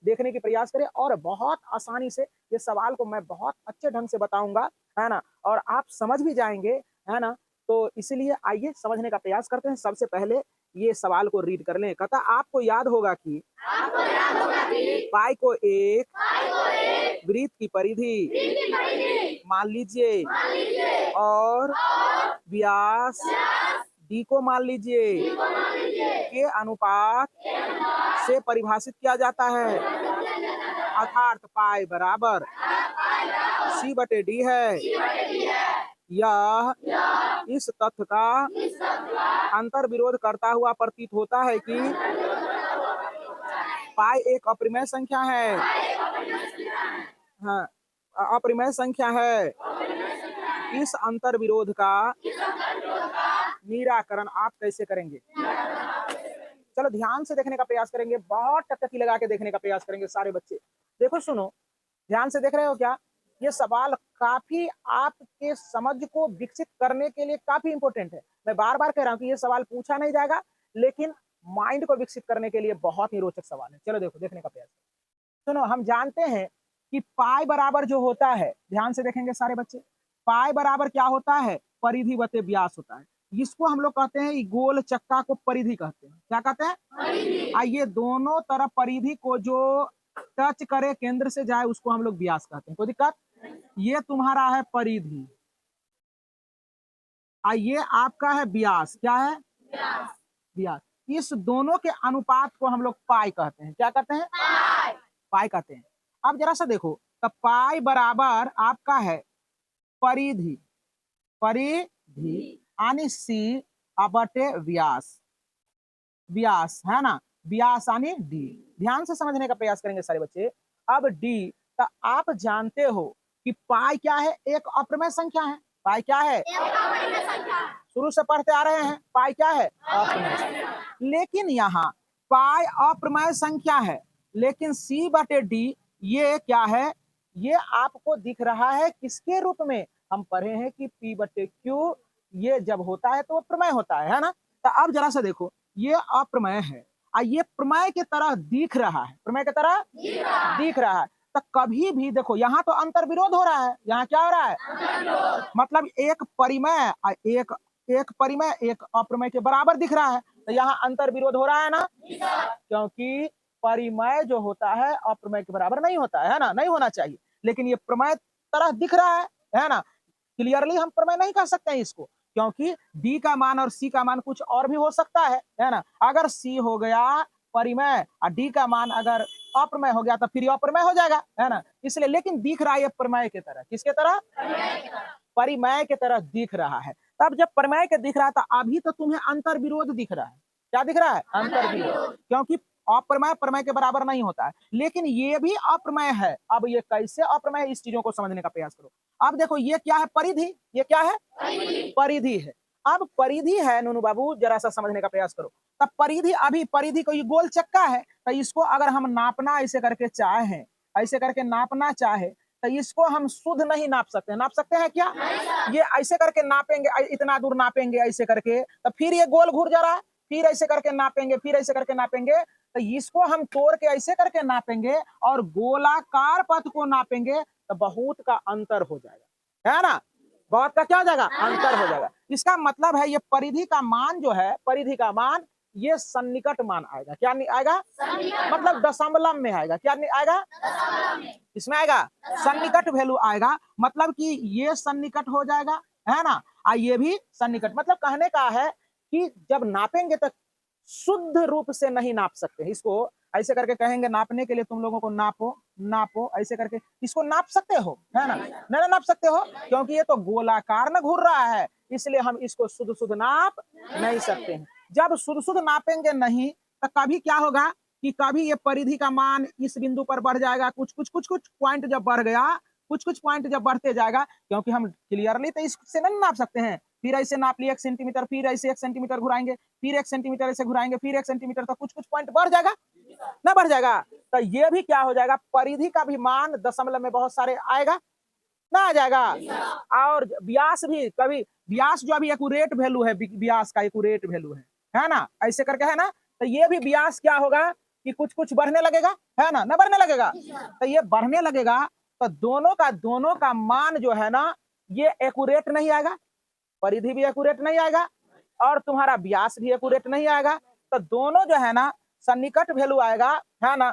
देखने की प्रयास करें और बहुत आसानी से ये सवाल को मैं बहुत अच्छे ढंग से बताऊंगा, है ना, और आप समझ भी जाएंगे, है ना। तो इसीलिए आइए समझने का प्रयास करते हैं। सबसे पहले ये सवाल को रीड कर लें। कहता आपको याद होगा कि पाई को एक वृत्त की परिधि मान लीजिए और व्यास डी को मान लीजिए के अनुपात से परिभाषित किया जाता है, अर्थात पाई बराबर सी बटे डी है। यह इस तथ्य का अंतर विरोध करता हुआ प्रतीत होता है कि पाई एक अपरिमेय संख्या है। हाँ, अपरिमेय संख्या है। इस अंतर विरोध का निराकरण आप कैसे करेंगे? चलो ध्यान से देखने का प्रयास करेंगे, बहुत टकटकी लगा के देखने का प्रयास करेंगे सारे बच्चे। देखो सुनो, ध्यान से देख रहे हो क्या? ये सवाल काफी आपके समझ को विकसित करने के लिए काफी इंपॉर्टेंट है। मैं बार बार कह रहा हूं कि ये सवाल पूछा नहीं जाएगा, लेकिन माइंड को विकसित करने के लिए बहुत ही रोचक सवाल है। चलो देखो, देखने का प्रयास। सुनो, हम जानते हैं कि पाई बराबर जो होता है, ध्यान से देखेंगे सारे बच्चे, पाई बराबर क्या होता है? परिधि बटे व्यास होता है। इसको हम लोग कहते हैं, गोल चक्का को परिधि कहते हैं। क्या कहते हैं? आइए, दोनों तरफ परिधि को जो टच करे, केंद्र से जाए, उसको हम लोग व्यास कहते हैं। कोई दिक्कत? ये तुम्हारा है परिधि, ये आपका है व्यास। क्या है? व्यास। इस दोनों के अनुपात को हम लोग पाई कहते हैं। क्या कहते हैं? पाई कहते हैं। अब जरा सा देखो, तो पाई बराबर आपका है परिधि, परिधि यानी सी बटे व्यास, व्यास है ना, व्यास यानी डी। ध्यान से समझने का प्रयास करेंगे सारे बच्चे। अब डी, तो आप जानते हो कि पाई क्या है? एक अप्रमेय संख्या है। पाई क्या है? शुरू से पढ़ते आ रहे हैं, पाई क्या है? अप्रमेय संख्या। लेकिन यहाँ पाई अप्रमेय संख्या है, लेकिन सी बटे डी ये क्या है? ये आपको दिख रहा है किसके रूप में? हम पढ़े हैं कि पी बटे क्यू, ये जब होता है तो वो प्रमेय होता है ना। तो अब जरा सा देखो, ये अप्रमेय है और ये प्रमेय की तरह दिख रहा है, प्रमेय की तरह दिख रहा है। तो कभी भी देखो, यहाँ तो अंतर विरोध हो रहा है। यहाँ क्या हो रहा है? मतलब एक परिमेय एक परिमेय एक अप्रमेय के बराबर दिख रहा है, तो यहाँ अंतर विरोध हो रहा है ना, क्योंकि परिमेय जो होता है अप्रमेय के बराबर नहीं होता है ना, नहीं होना चाहिए। लेकिन ये प्रमेय तरह दिख रहा है ना। क्लियरली हम प्रमेय नहीं कह सकते हैं इसको, क्योंकि डी का मान और सी का मान कुछ और भी हो सकता है ना। अगर सी हो गया परिमेय और डी का मान अगर अप्रमेय हो गया तो फिर अप्रमेय हो जाएगा, है ना। इसलिए, लेकिन दिख रहा है ये प्रमेय की तरह। किसके तरह? परिमेय की तरह दिख रहा है। तब जब परिमेय के दिख रहा है, तो अभी तो तुम्हें अंतर विरोध दिख रहा है। क्या दिख रहा है? अंतर विरोध, क्योंकि अप्रमेय प्रमेय के बराबर नहीं होता है। लेकिन ये भी अप्रमेय है। अब ये कैसे अप्रमेय है, इस चीजों को समझने का प्रयास करो। अब देखो, ये क्या है? परिधि। ये क्या है? परिधि है। अब परिधि है नूनू बाबू, जरा सा समझने का प्रयास करो। तब परिधि, अभी परिधि को ये गोल चक्का है, तो इसको अगर हम नापना ऐसे करके चाहे, ऐसे करके नापना चाहे, तो इसको हम शुद्ध नहीं नाप सकते। नाप सकते हैं क्या? ये ऐसे करके नापेंगे, इतना दूर नापेंगे ऐसे करके, तो फिर ये गोल घूर जा रहा है। फिर ऐसे करके नापेंगे, फिर ऐसे करके नापेंगे, तो इसको हम तोड़ के ऐसे करके नापेंगे और गोलाकार पथ को नापेंगे, तो बहुत का अंतर हो जाएगा, है ना। बहुत का क्या हो जाएगा? अंतर हो जाएगा। इसका मतलब है ये परिधि का मान जो है, परिधि का मान ये सन्निकट मान आएगा। क्या नहीं आएगा? मतलब दशमलव में आएगा। क्या नहीं आएगा? इसमें आएगा सन्निकट वैल्यू आएगा। मतलब कि ये सन्निकट हो जाएगा, है ना। ये भी सन्निकट, मतलब कहने का है कि जब नापेंगे तो शुद्ध रूप से नहीं नाप सकते। इसको ऐसे करके कहेंगे नापने के लिए तुम लोगों को, नापो नापो, ऐसे करके इसको नाप सकते हो, है ना? नहीं नाप सकते हो, क्योंकि ये तो गोलाकार में घूर रहा है, इसलिए हम इसको शुद्ध शुद्ध नाप नहीं सकते हैं। जब शुद्ध शुद्ध नापेंगे नहीं, तो कभी क्या होगा कि कभी ये परिधि का मान इस बिंदु पर बढ़ जाएगा, कुछ पॉइंट जब बढ़ गया, कुछ पॉइंट जब बढ़ते जाएगा, क्योंकि हम क्लियरली तो इससे नहीं नाप सकते हैं। फिर ऐसे नाप लिया 1 सेंटीमीटर, फिर ऐसे 1 सेंटीमीटर घुराएंगे, फिर 1 सेंटीमीटर ऐसे घुराएंगे, फिर 1 सेंटीमीटर, तो कुछ पॉइंट बढ़ जाएगा ना, बढ़ जाएगा। तो ये भी क्या हो जाएगा? परिधि का भी मान दशमलव में बहुत सारे आएगा ना, आ जाएगा। और व्यास भी, कभी व्यास जो अभी एक्यूरेट वैल्यू है, व्यास का एक्यूरेट वैल्यू है ना, ऐसे करके, है ना। तो ये भी व्यास क्या होगा कि कुछ कुछ बढ़ने लगेगा, है ना बढ़ने लगेगा। तो ये बढ़ने लगेगा तो दोनों का मान जो है ना ये एक्यूरेट नहीं आएगा, परिधि भी एक्यूरेट नहीं आएगा और तुम्हारा व्यास भी एक्यूरेट नहीं आएगा। तो दोनों जो है ना सन्निकट वैल्यू आएगा, है ना।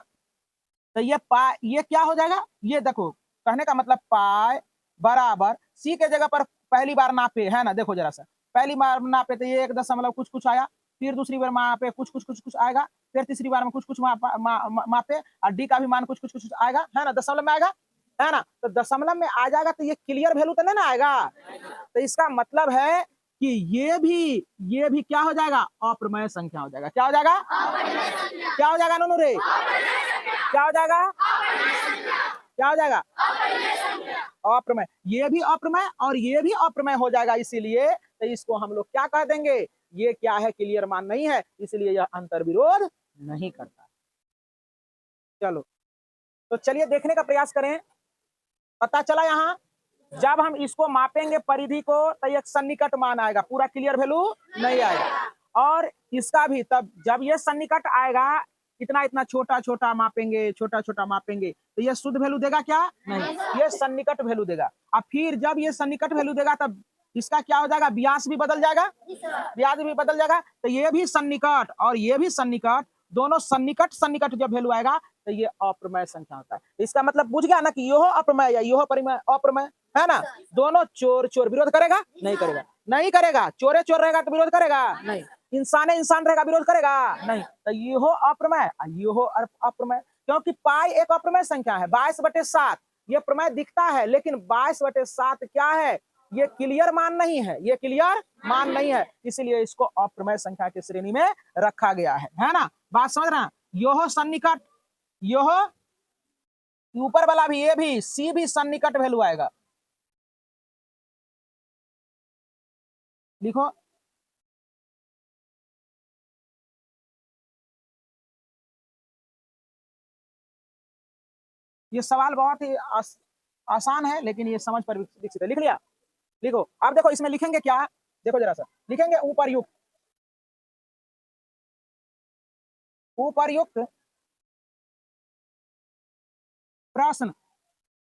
तो ये क्या हो जाएगा, ये देखो कहने का मतलब पाई बराबर सी के जगह पर पहली बार नापे, है ना। देखो जरा सा, पहली बार नापे तो ये 1 कुछ कुछ आया, फिर दूसरी बार मापे कुछ कुछ कुछ कुछ आएगा, फिर तीसरी बार में कुछ कुछ मापे और डी का भी मान कुछ कुछ कुछ आएगा, है ना, दशमलव में आएगा, है ना। तो दशमलव में आ जाएगा तो ये क्लियर वैल्यू तो नहीं ना आएगा। तो इसका मतलब है कि ये भी क्या हो जाएगा, अप्रमेय संख्या हो जाएगा। क्या हो जाएगा, क्या हो जाएगा नूनू रे, क्या हो जाएगा, क्या हो जाएगा, अप्रमेय। ये भी अप्रमेय और ये भी अप्रमेय हो जाएगा। इसीलिए तो इसको हम लोग क्या कह देंगे, ये क्या है, क्लियर मान नहीं है, इसलिए यह अंतर विरोध नहीं करता। चलो तो चलिए देखने का प्रयास करें। पता चला यहाँ जब हम इसको मापेंगे परिधि को तो एक सन्निकट मान आएगा, पूरा क्लियर वैल्यू नहीं आएगा। और इसका भी तब जब ये सन्निकट आएगा, इतना इतना छोटा छोटा मापेंगे, छोटा छोटा मापेंगे तो ये शुद्ध वैल्यू देगा क्या, नहीं, ये सन्निकट वैल्यू देगा। और फिर जब ये सन्निकट वैल्यू देगा तब इसका क्या हो जाएगा, व्यास भी बदल जाएगा, व्यास भी बदल जाएगा। तो ये भी सन्निकट और ये भी सन्निकट, दोनों सन्निकट सन्निकट जब वैल्यू आएगा तो ये अप्रमेय संख्या होता है। इसका मतलब बुझ गया ना कि यह अप्रमेय या यह परिमेय अप्रमेय, है ना। दोनों चोर चोर विरोध करेगा, नहीं करेगा, नहीं करेगा। चोरे चोर रहेगा तो विरोध करेगा, नहीं। इंसान इंसान रहेगा, विरोध करेगा, नहीं। तो ये हो अप्रमेय, ये हो अप्रमेय, क्योंकि पाई एक अप्रमेय संख्या है। 22/7 ये प्रमेय दिखता है, लेकिन 22/7 क्या है, ये क्लियर मान नहीं है, ये क्लियर मान नहीं है, इसलिए इसको अप्रमेय संख्या की श्रेणी में रखा गया है ना। बात समझ रहे हैं। यो सन्निकट, यो ऊपर वाला भी, ये भी सी भी सन्निकट वैल्यू आएगा। लिखो, ये सवाल बहुत ही आसान है, लेकिन ये समझ पर विकसित है। लिख लिया, लिखो। अब देखो इसमें लिखेंगे क्या, देखो जरा सा, लिखेंगे उपर्युक्त, उपर्युक्त प्रश्न,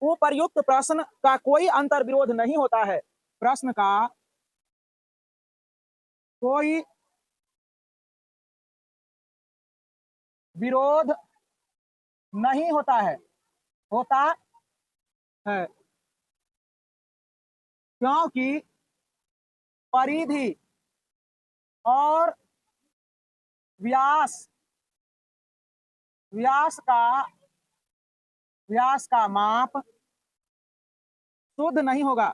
उपर्युक्त प्रश्न का कोई अंतर विरोध नहीं होता है। प्रश्न का कोई विरोध नहीं होता है, होता है, क्योंकि परिधि और व्यास व्यास का व्यास का माप शुद्ध नहीं होगा,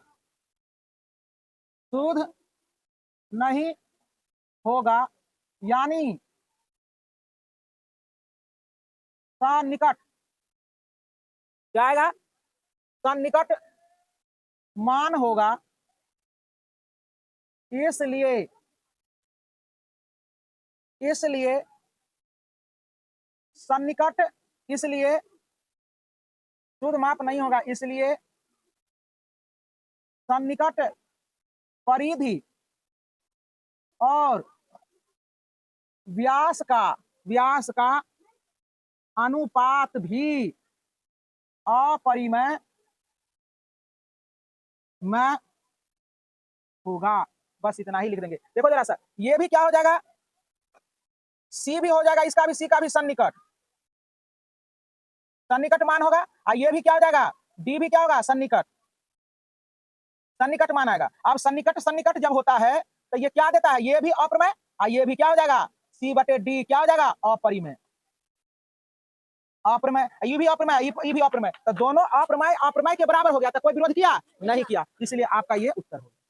शुद्ध नहीं होगा, यानी सन्निकट क्या आएगा, सन्निकट मान होगा। इसलिए इसलिए सन्निकट, इसलिए शुद्ध माप नहीं होगा, इसलिए सन्निकट परिधि और व्यास का अनुपात भी अपरिमेय में होगा। बस इतना ही लिख देंगे। देखो जरा सा, ये भी क्या हो जाएगा, सी भी हो जाएगा, इसका भी, सी का भी सन्निकट सन्निकट मान होगा। और ये भी क्या हो जाएगा, डी भी क्या होगा, सन्निकट सन्निकट मान आएगा। अब सन्निकट सन्निकट जब होता है तो ये क्या देता है, ये भी अप्रमेय और ये भी क्या हो जाएगा, C/D क्या हो जाएगा, अपरिमेय, अप्रमेय, ये भी अप्रमेय, ये भी अप्रमेय। तो दोनों अप्रमेय अप्रमेय के बराबर हो गया, तो कोई विरोध किया नहीं किया, इसलिए आपका ये उत्तर हो गया।